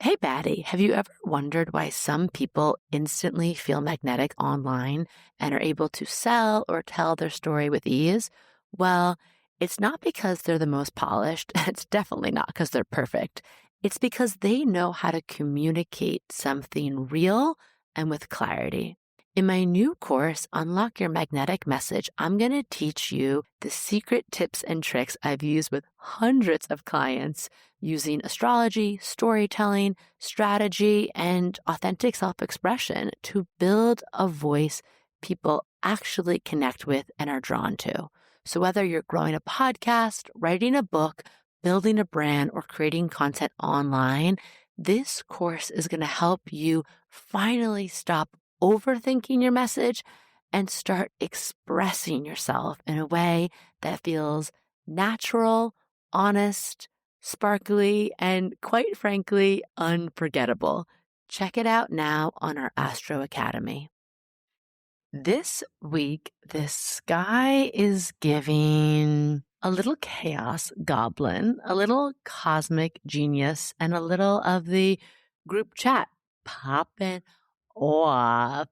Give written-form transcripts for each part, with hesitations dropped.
Hey, Batty, have you ever wondered why some people instantly feel magnetic online and are able to sell or tell their story with ease? Well, it's not because they're the most polished. It's definitely not because they're perfect. It's because they know how to communicate something real and with clarity. In my new course, Unlock Your Magnetic Message, I'm going to teach you the secret tips and tricks I've used with hundreds of clients using astrology, storytelling, strategy, and authentic self expression to build a voice people actually connect with and are drawn to. So, whether you're growing a podcast, writing a book, building a brand, or creating content online, this course is going to help you finally stop overthinking your message and start expressing yourself in a way that feels natural, honest, sparkly, and quite frankly, unforgettable. Check it out now on our Astro Academy. This week, the sky is giving a little chaos goblin, a little cosmic genius, and a little of the group chat popping off.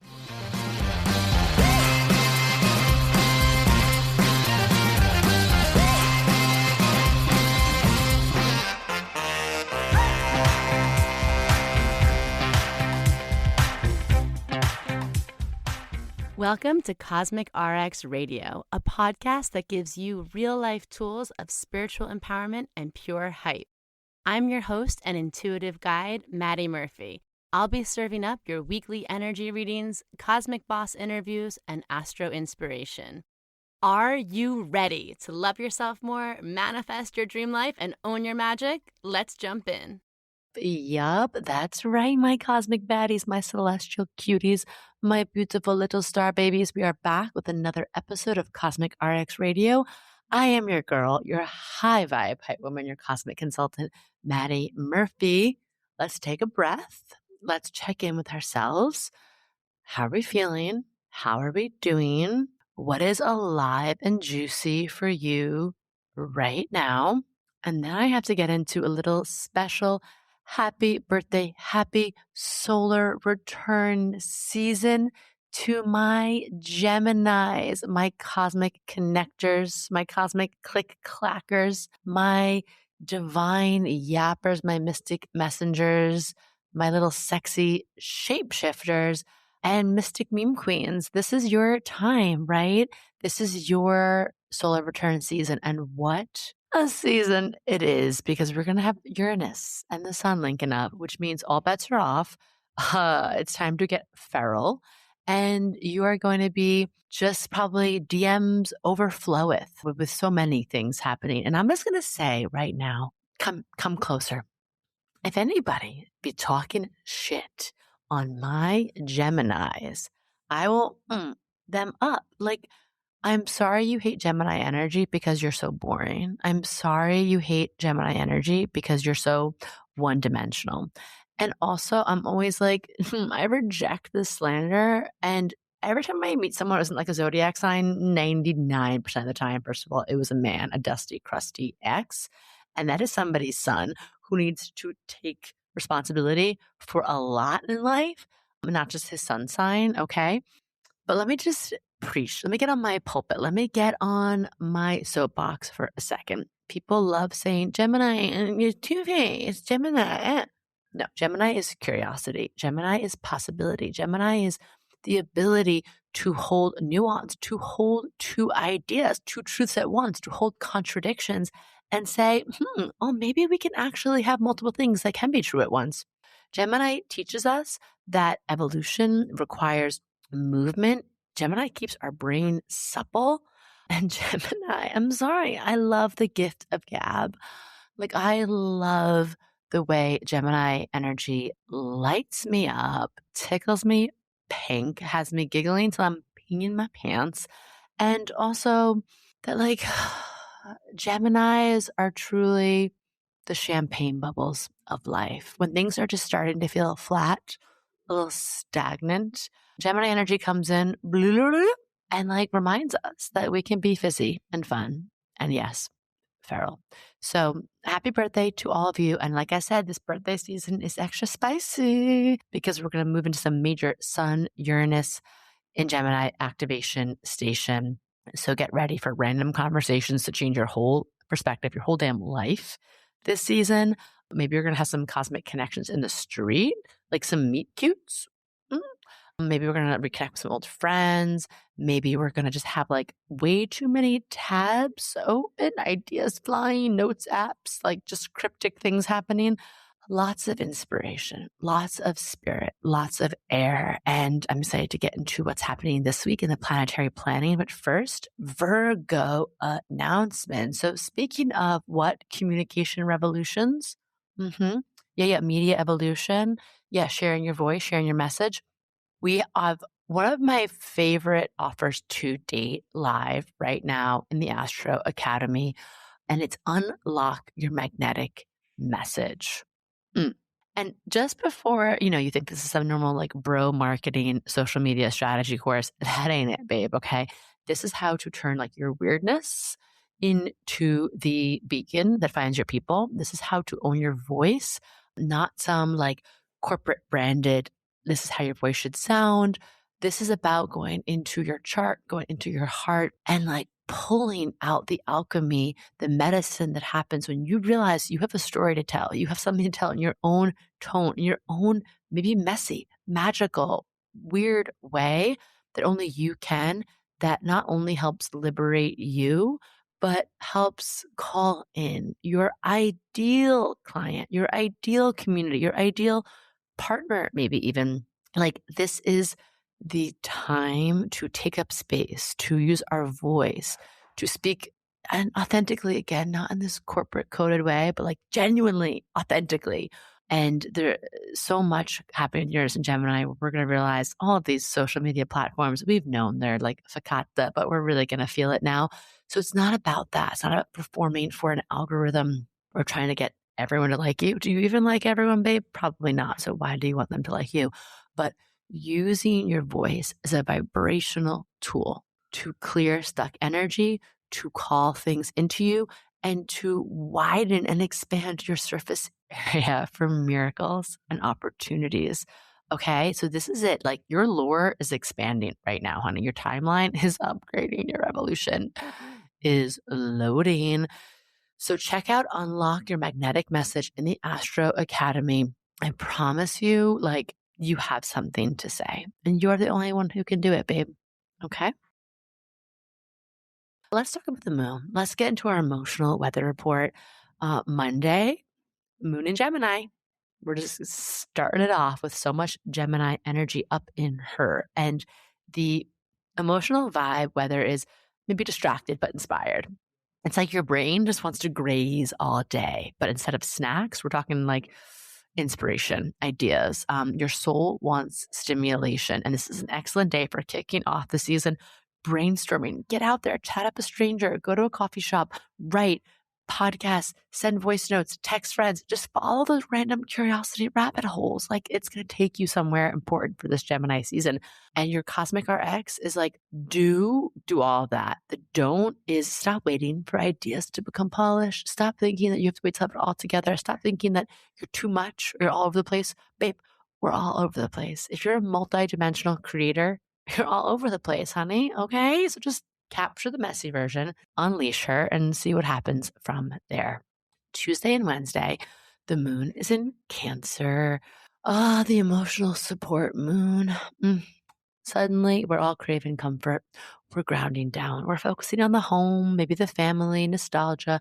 Welcome to Cosmic RX Radio, a podcast that gives you real-life tools of spiritual empowerment and pure hype. I'm your host and intuitive guide, MADI Murphy. I'll be serving up your weekly energy readings, cosmic boss interviews, and astro inspiration. Are you ready to love yourself more, manifest your dream life, and own your magic? Let's jump in. Yup, that's right, my cosmic baddies, my celestial cuties, my beautiful little star babies. We are back with another episode of Cosmic RX Radio. I am your girl, your high vibe hype woman, your cosmic consultant, MADI Murphy. Let's take a breath. Let's check in with ourselves. How are we feeling? How are we doing? What is alive and juicy for you right now? And then I have to get into a little special happy birthday, happy solar return season to my Geminis, my cosmic connectors, my cosmic click clackers, my divine yappers, my mystic messengers, my little sexy shapeshifters and mystic meme queens. This is your time, right? This is your solar return season. And what a season it is, because we're going to have Uranus and the sun linking up, which means all bets are off. It's time to get feral. And you are going to be just probably DMs overfloweth with so many things happening. And I'm just going to say right now, come closer. If anybody be talking shit on my Geminis, I will them up. Like, I'm sorry you hate Gemini energy because you're so boring. I'm sorry you hate Gemini energy because you're so one-dimensional. And also, I'm always like, I reject this slander. And every time I meet someone who isn't like a zodiac sign, 99% of the time, first of all, it was a man, a dusty, crusty ex. And that is somebody's son who needs to take responsibility for a lot in life, not just his sun sign, okay? But let me just preach. Let me get on my pulpit. Let me get on my soapbox for a second. People love saying, Gemini, and you're two-faced, Gemini. No, Gemini is curiosity. Gemini is possibility. Gemini is the ability to hold nuance, to hold two ideas, two truths at once, to hold contradictions and say, oh, maybe we can actually have multiple things that can be true at once. Gemini teaches us that evolution requires movement. Gemini keeps our brain supple. And Gemini, I'm sorry, I love the gift of gab. Like, I love the way Gemini energy lights me up, tickles me pink, has me giggling till I'm peeing my pants. And also that, like, Geminis are truly the champagne bubbles of life. When things are just starting to feel flat, a little stagnant, Gemini energy comes in and like reminds us that we can be fizzy and fun. And yes, feral. So happy birthday to all of you. And like I said, this birthday season is extra spicy because we're going to move into some major Sun, Uranus in Gemini activation station. So get ready for random conversations to change your whole perspective, your whole damn life this season. Maybe you're going to have some cosmic connections in the street, like some meet cutes. Maybe we're going to reconnect with some old friends. Maybe we're going to just have like way too many tabs open, ideas flying, notes apps, like just cryptic things happening. Lots of inspiration, lots of spirit, lots of air. And I'm excited to get into what's happening this week in the planetary planning. But first, Virgo announcement. So speaking of what communication revolutions, media evolution. Yeah, sharing your voice, sharing your message. We have one of my favorite offers to date live right now in the Astro Academy, and it's Unlock Your Magnetic Message. And just before, you think this is some normal like bro marketing social media strategy course, that ain't it, babe. Okay. This is how to turn like your weirdness into the beacon that finds your people. This is how to own your voice, not some like corporate branded, this is how your voice should sound. This is about going into your chart, going into your heart and like pulling out the alchemy, the medicine that happens when you realize you have a story to tell. You have something to tell in your own tone, in your own maybe messy, magical, weird way that only you can, that not only helps liberate you, but helps call in your ideal client, your ideal community, your ideal partner, maybe even. Like this is the time to take up space, to use our voice, to speak and authentically again, not in this corporate coded way, but like genuinely, authentically. And there's so much happening in Uranus and Gemini. We're going to realize all of these social media platforms, we've known they're like fakata, but we're really going to feel it now. So it's not about that. It's not about performing for an algorithm or trying to get everyone to like you. Do you even like everyone, babe? Probably not. So why do you want them to like you? But using your voice as a vibrational tool to clear stuck energy, to call things into you, and to widen and expand your surface area for miracles and opportunities. Okay, so this is it. Like your lore is expanding right now, honey. Your timeline is upgrading. Your evolution is loading. So check out Unlock Your Magnetic Message in the Astro Academy. I promise you, like, you have something to say, and you're the only one who can do it, babe. Okay? Let's talk about the moon. Let's get into our emotional weather report. Monday, moon in Gemini. We're just starting it off with so much Gemini energy up in her. And the emotional vibe, weather is maybe distracted but inspired. It's like your brain just wants to graze all day, but instead of snacks, we're talking like inspiration, ideas. Your soul wants stimulation. And this is an excellent day for kicking off the season brainstorming. Get out there, chat up a stranger, go to a coffee shop, write, podcast, send voice notes, text friends, just follow those random curiosity rabbit holes. Like it's going to take you somewhere important for this Gemini season. And your cosmic RX is like, do all that. The don't is stop waiting for ideas to become polished. Stop thinking that you have to wait to have it all together. Stop thinking that you're too much or you're all over the place. Babe, we're all over the place. If you're a multidimensional creator, you're all over the place, honey. Okay. So just capture the messy version, unleash her, and see what happens from there. Tuesday and Wednesday, the moon is in Cancer. Ah, the emotional support moon. Suddenly, we're all craving comfort. We're grounding down. We're focusing on the home, maybe the family, nostalgia,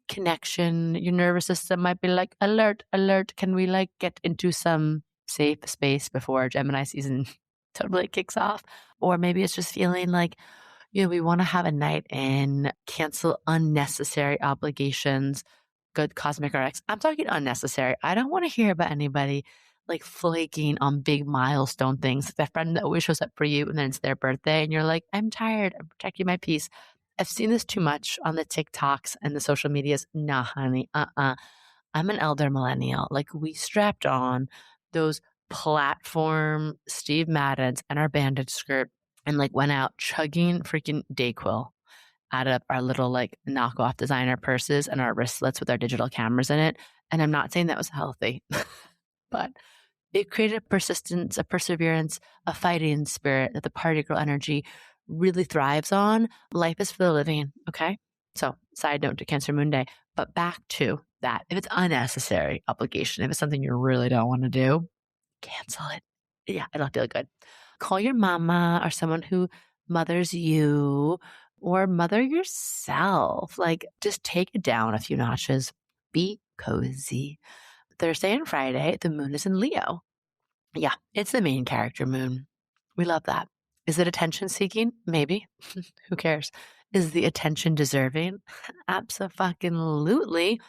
connection. Your nervous system might be like, alert, alert. Can we like get into some safe space before Gemini season totally kicks off? Or maybe it's just feeling like, we want to have a night in, cancel unnecessary obligations. Good cosmic RX. I'm talking unnecessary. I don't want to hear about anybody like flaking on big milestone things. That friend that always shows up for you and then it's their birthday and you're like, I'm tired. I'm protecting my peace. I've seen this too much on the TikToks and the social medias. Nah, honey. I'm an elder millennial. Like we strapped on those platform Steve Maddens and our bandage skirt and like went out chugging freaking Dayquil out of our little like knockoff designer purses and our wristlets with our digital cameras in it. And I'm not saying that was healthy, but it created a persistence, a perseverance, a fighting spirit that the party girl energy really thrives on. Life is for the living. Okay. So side note to Cancer Moon Day, but back to that. If it's unnecessary obligation, if it's something you really don't want to do, cancel it. Yeah, it'll feel good. Call your mama or someone who mothers you or mother yourself. Like just take it down a few notches. Be cozy. Thursday and Friday, the moon is in Leo. Yeah, it's the main character moon. We love that. Is it attention seeking? Maybe. Who cares? Is the attention deserving? Absolutely.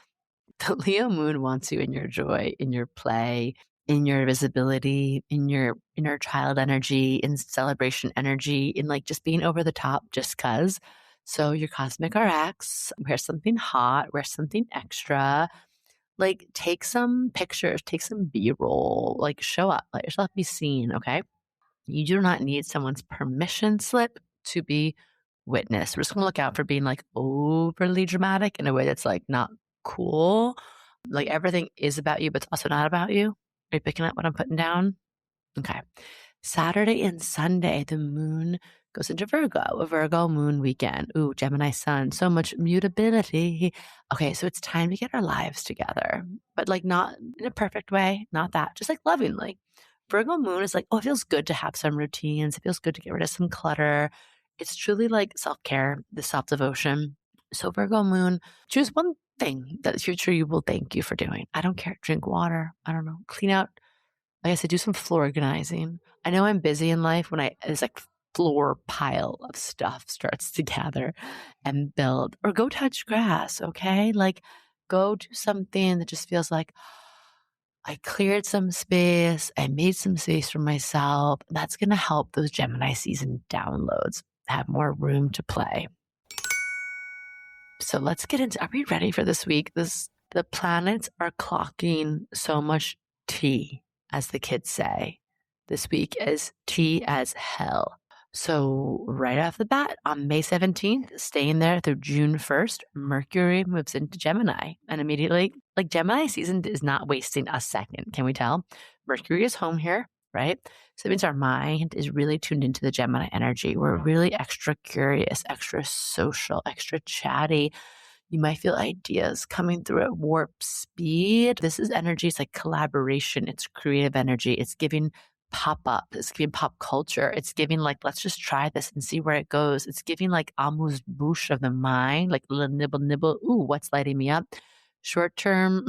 The Leo moon wants you in your joy, in your play, in your visibility, in your inner child energy, in celebration energy, in like just being over the top just cuz. So your cosmic RX, wear something hot, wear something extra, like take some pictures, take some B-roll, like show up, let yourself be seen, okay? You do not need someone's permission slip to be witnessed. We're just going to look out for being like overly dramatic in a way that's like not cool. Like everything is about you, but it's also not about you. Are you picking up what I'm putting down? Okay. Saturday and Sunday, the moon goes into Virgo, a Virgo moon weekend. Ooh, Gemini sun, so much mutability. Okay, so it's time to get our lives together, but like not in a perfect way, not that, just like lovingly. Virgo moon is like, oh, it feels good to have some routines. It feels good to get rid of some clutter. It's truly like self-care, the self-devotion. So Virgo moon, choose one thing that the future you will thank you for doing. I don't care. Drink water. I don't know. Clean out. Like I said, do some floor organizing. I know I'm busy in life when it's like floor pile of stuff starts to gather and build, or go touch grass. Okay. Like go do something that just feels like I cleared some space. I made some space for myself. That's going to help those Gemini season downloads have more room to play. So let's get into, are we ready for this week? The planets are clocking so much tea, as the kids say. This week is tea as hell. So right off the bat, on May 17th, staying there through June 1st, Mercury moves into Gemini. And immediately, like Gemini season is not wasting a second. Can we tell? Mercury is home here, right? So it means our mind is really tuned into the Gemini energy. We're really extra curious, extra social, extra chatty. You might feel ideas coming through at warp speed. This is energy. It's like collaboration. It's creative energy. It's giving pop up. It's giving pop culture. It's giving like, let's just try this and see where it goes. It's giving like amuse bouche of the mind, like little nibble, nibble. Ooh, what's lighting me up? Short-term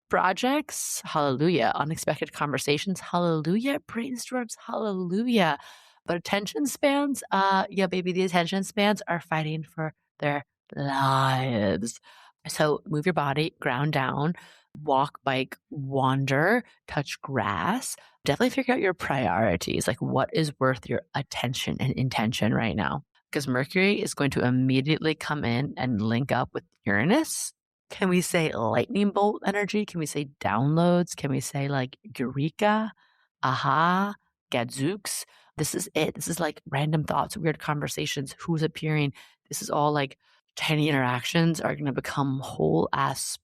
projects. Hallelujah. Unexpected conversations. Hallelujah. Brainstorms. Hallelujah. But attention spans, yeah, baby, the attention spans are fighting for their lives. So move your body, ground down, walk, bike, wander, touch grass. Definitely figure out your priorities, like what is worth your attention and intention right now. Because Mercury is going to immediately come in and link up with Uranus. Can we say lightning bolt energy? Can we say downloads? Can we say like eureka, aha, gadzooks? This is it. This is like random thoughts, weird conversations, who's appearing. This is all like tiny interactions are going to become whole ass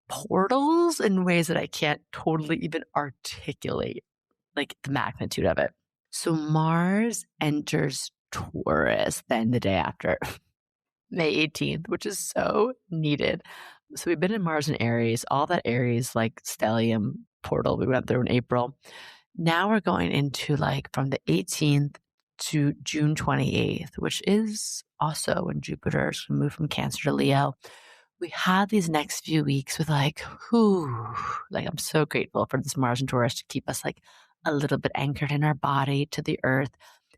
portals in ways that I can't totally even articulate, like the magnitude of it. So Mars enters Taurus then the day after, May 18th, which is so needed. So we've been in Mars and Aries, all that Aries like stellium portal we went through in April. Now we're going into like from the 18th to June 28th, which is also when Jupiter is going to move from Cancer to Leo. We have these next few weeks with like, like I'm so grateful for this Mars and Taurus to keep us like a little bit anchored in our body to the earth.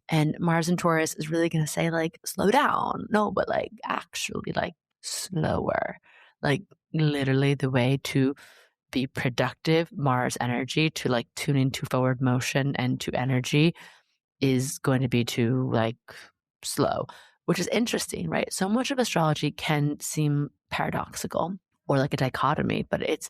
And Mars and Taurus is really going to say like, slow down. No, but like actually like slower, like literally the way to be productive Mars energy to like tune into forward motion and to energy is going to be to like slow, which is interesting, right? So much of astrology can seem paradoxical or like a dichotomy, but it's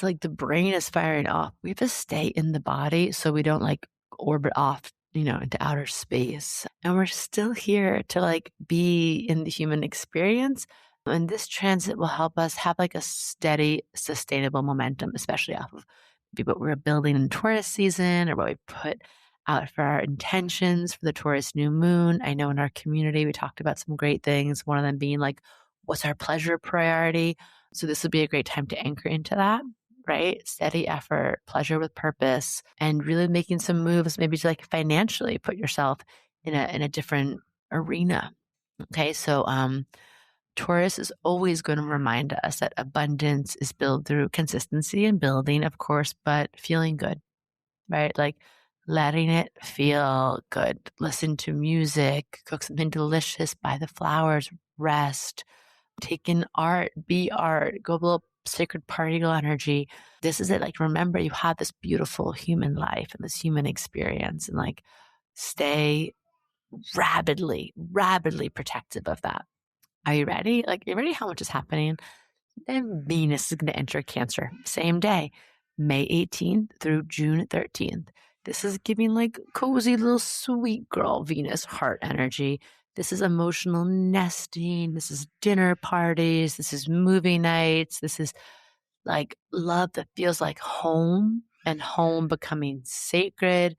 like the brain is firing off. We have to stay in the body so we don't like orbit off into outer space. And we're still here to like be in the human experience. And this transit will help us have like a steady, sustainable momentum, especially off of maybe what we're building in Taurus season or what we put out for our intentions for the Taurus new moon. I know in our community, we talked about some great things. One of them being like, what's our pleasure priority? So this would be a great time to anchor into that, right? Steady effort, pleasure with purpose, and really making some moves, maybe to like financially put yourself in a different arena. Okay. So, Taurus is always going to remind us that abundance is built through consistency and building, of course, but feeling good, right? Like letting it feel good. Listen to music, cook something delicious, buy the flowers, rest, take in art, be art, go a little sacred particle energy. This is it. Like, remember, you have this beautiful human life and this human experience, and like stay rabidly protective of that. Are you ready? Like, you ready how much is happening? Then Venus is going to enter Cancer same day, May 18th through June 13th. This is giving like cozy little sweet girl Venus heart energy. This is emotional nesting. This is dinner parties. This is movie nights. This is like love that feels like home and home becoming sacred.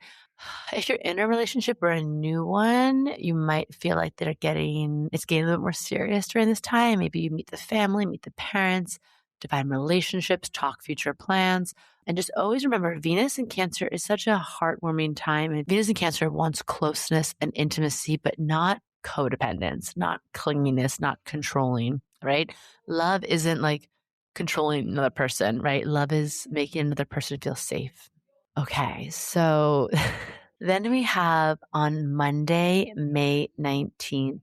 If you're in a relationship or a new one, you might feel like it's getting a little bit more serious during this time. Maybe you meet the family, meet the parents, define relationships, talk future plans. And just always remember, Venus in Cancer is such a heartwarming time. And Venus in Cancer wants closeness and intimacy, but not codependence, not clinginess, not controlling, right? Love isn't like controlling another person, right? Love is making another person feel safe. Okay, so then we have on Monday, May 19th,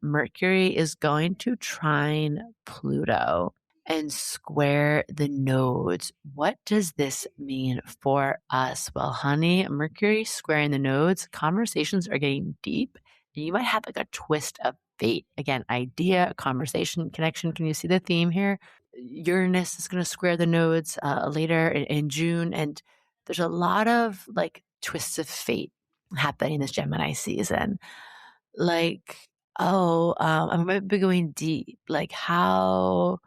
Mercury is going to trine Pluto and square the nodes. What does this mean for us? Well, honey, Mercury squaring the nodes, conversations are getting deep. And you might have like a twist of fate. Again, idea, conversation, connection. Can you see the theme here? Uranus is going to square the nodes later in June. And there's a lot of like twists of fate happening this Gemini season. Like, I might be going deep. Like, how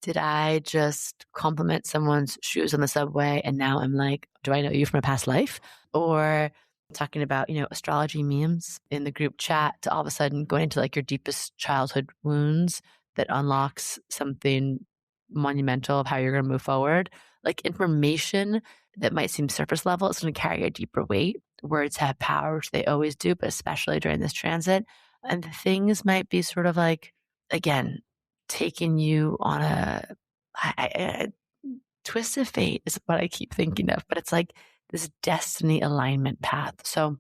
did I just compliment someone's shoes on the subway and now I'm like, do I know you from a past life? Or talking about, astrology memes in the group chat to all of a sudden going into like your deepest childhood wounds that unlocks something monumental of how you're going to move forward. Like information that might seem surface level, it's going to carry a deeper weight. Words have power, which they always do, but especially during this transit. And things might be sort of like, again, taking you on a twist of fate is what I keep thinking of, but it's like this destiny alignment path. So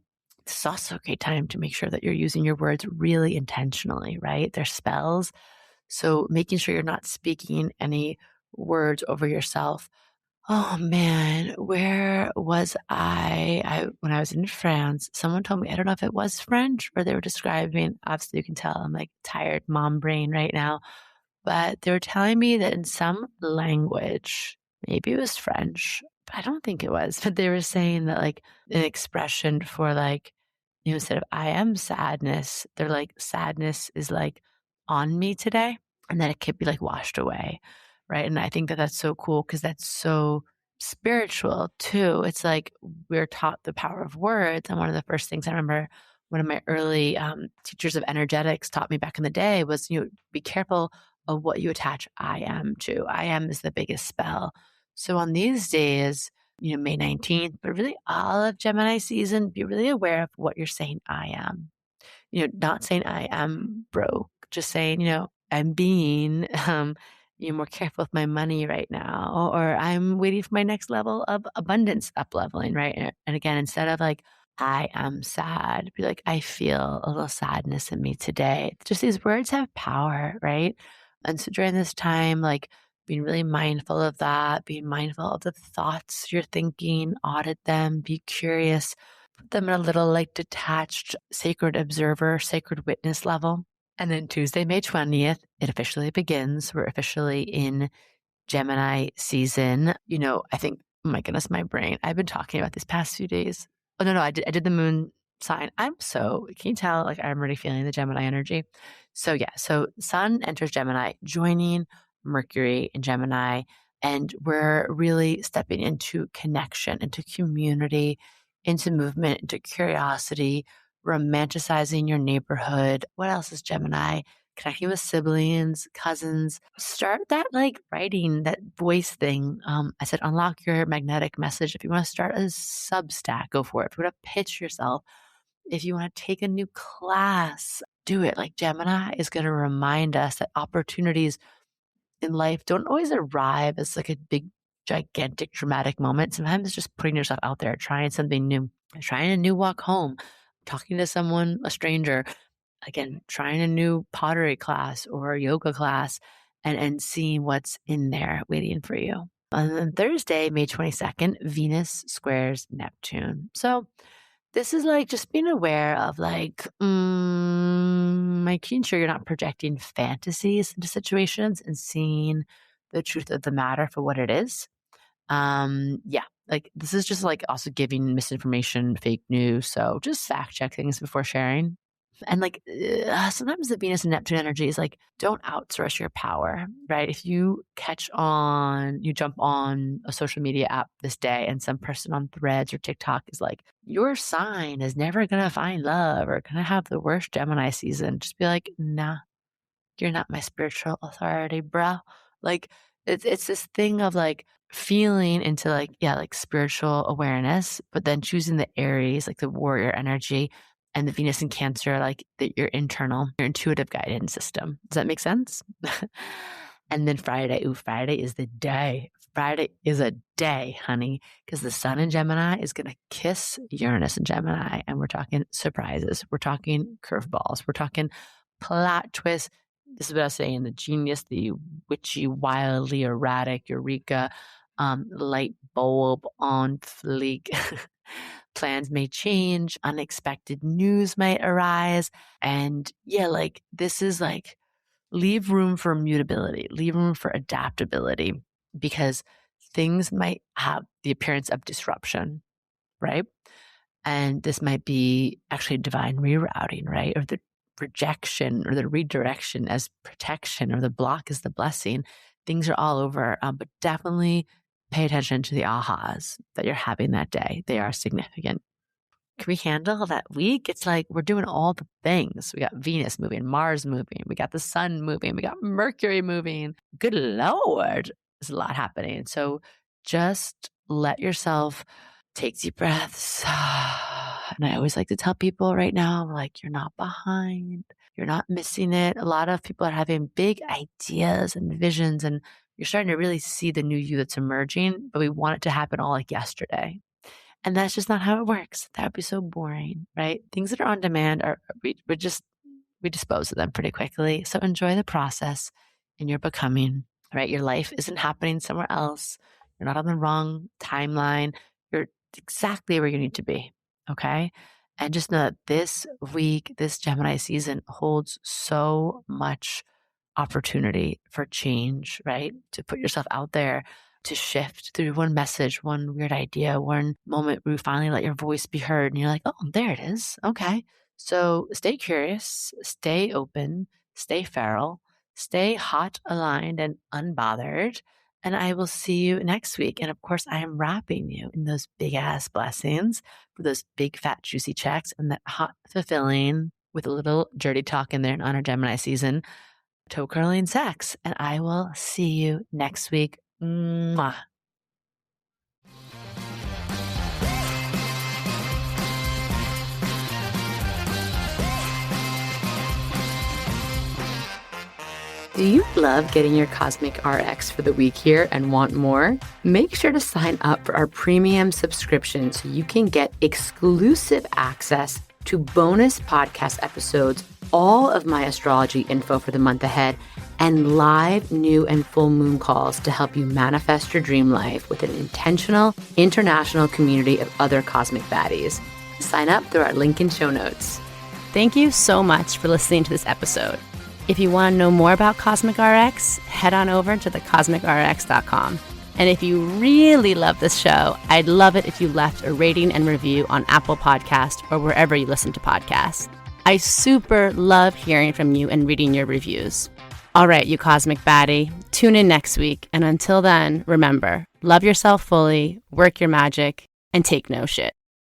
this is also a great time to make sure that you're using your words really intentionally, right? They're spells. So making sure you're not speaking any words over yourself. Oh man, where was I when I was in France, someone told me, I don't know if it was French or they were describing, obviously you can tell I'm like tired mom brain right now, but they were telling me that in some language, maybe it was French, but I don't think it was, but they were saying that like an expression for like, instead of I am sadness, they're like sadness is like on me today and that it could be like washed away. Right. And I think that that's so cool because that's so spiritual too. It's like we're taught the power of words. And one of the first things I remember one of my early teachers of energetics taught me back in the day was, be careful of what you attach I am to. I am is the biggest spell. So on these days, May 19th, but really all of Gemini season, be really aware of what you're saying I am. Not saying I am broke, just saying, I'm being more careful with my money right now, or I'm waiting for my next level of abundance up leveling, right? And again, instead of like, I am sad, be like, I feel a little sadness in me today. Just these words have power, right? And so during this time, like being really mindful of that, being mindful of the thoughts you're thinking, audit them, be curious, put them in a little like detached sacred observer, sacred witness level. And then Tuesday, May 20th, it officially begins. We're officially in Gemini season. I think, oh my goodness, my brain. I've been talking about these past few days. Oh, no, I did the moon sign. Can you tell, like, I'm already feeling the Gemini energy? So yeah, so Sun enters Gemini, joining Mercury in Gemini, and we're really stepping into connection, into community, into movement, into curiosity, romanticizing your neighborhood. What else is Gemini? Connecting with siblings, cousins. Start that like writing, that voice thing. I said, unlock your magnetic message. If you want to start a Substack, go for it. If you want to pitch yourself, if you want to take a new class, do it. Like Gemini is going to remind us that opportunities in life don't always arrive as like a big, gigantic, dramatic moment. Sometimes it's just putting yourself out there, trying something new, trying a new walk home, talking to someone, a stranger, again, trying a new pottery class or yoga class and seeing what's in there waiting for you. And then Thursday, May 22nd, Venus squares Neptune. So this is like just being aware of like, making sure you're not projecting fantasies into situations and seeing the truth of the matter for what it is. Yeah, like this is just like also giving misinformation, fake news. So just fact check things before sharing. And like sometimes the Venus and Neptune energy is like, don't outsource your power, right? If you jump on a social media app this day and some person on Threads or TikTok is like, your sign is never going to find love or going to have the worst Gemini season, just be like, nah, you're not my spiritual authority, bro. Like it's this thing of like feeling into like, yeah, like spiritual awareness, but then choosing the Aries, like the warrior energy, and the Venus in Cancer, like your intuitive guidance system. Does that make sense? And then Friday, Friday is the day. Friday is a day, honey, because the sun in Gemini is going to kiss Uranus in Gemini. And we're talking surprises. We're talking curveballs. We're talking plot twists. This is what I was saying, the genius, the witchy, wildly erratic, eureka, light bulb on fleek. Plans may change, unexpected news might arise. And yeah, like this is like, leave room for mutability, leave room for adaptability, because things might have the appearance of disruption, right? And this might be actually divine rerouting, right? Or the rejection or the redirection as protection, or the block as the blessing. Things are all over, but definitely pay attention to the ahas that you're having that day. They are significant. Can we handle that week? It's like we're doing all the things. We got Venus moving, Mars moving, we got the sun moving, we got Mercury moving. Good Lord, there's a lot happening. So just let yourself take deep breaths. And I always like to tell people right now, like, you're not behind, you're not missing it. A lot of people are having big ideas and visions, and you're starting to really see the new you that's emerging, but we want it to happen all like yesterday. And that's just not how it works. That would be so boring, right? Things that are on demand we dispose of them pretty quickly. So enjoy the process in your becoming, right? Your life isn't happening somewhere else. You're not on the wrong timeline. You're exactly where you need to be. Okay. And just know that this week, this Gemini season holds so much opportunity for change, right? To put yourself out there, to shift through one message, one weird idea, one moment where you finally let your voice be heard and you're like, oh, there it is. Okay. So stay curious, stay open, stay feral, stay hot, aligned, and unbothered. And I will see you next week. And of course, I am wrapping you in those big ass blessings for those big, fat, juicy checks and that hot, fulfilling with a little dirty talk in there in honor Gemini season, toe curling sex. And I will see you next week. Mwah. Do you love getting your Cosmic RX for the week here and want more? Make sure to sign up for our premium subscription so you can get exclusive access to bonus podcast episodes, all of my astrology info for the month ahead, and live new and full moon calls to help you manifest your dream life with an intentional international community of other cosmic baddies. Sign up through our link in show notes. Thank you so much for listening to this episode. If you want to know more about Cosmic RX, head on over to thecosmicrx.com. And if you really love this show, I'd love it if you left a rating and review on Apple Podcasts or wherever you listen to podcasts. I super love hearing from you and reading your reviews. All right, you cosmic baddie, tune in next week. And until then, remember, love yourself fully, work your magic, and take no shit.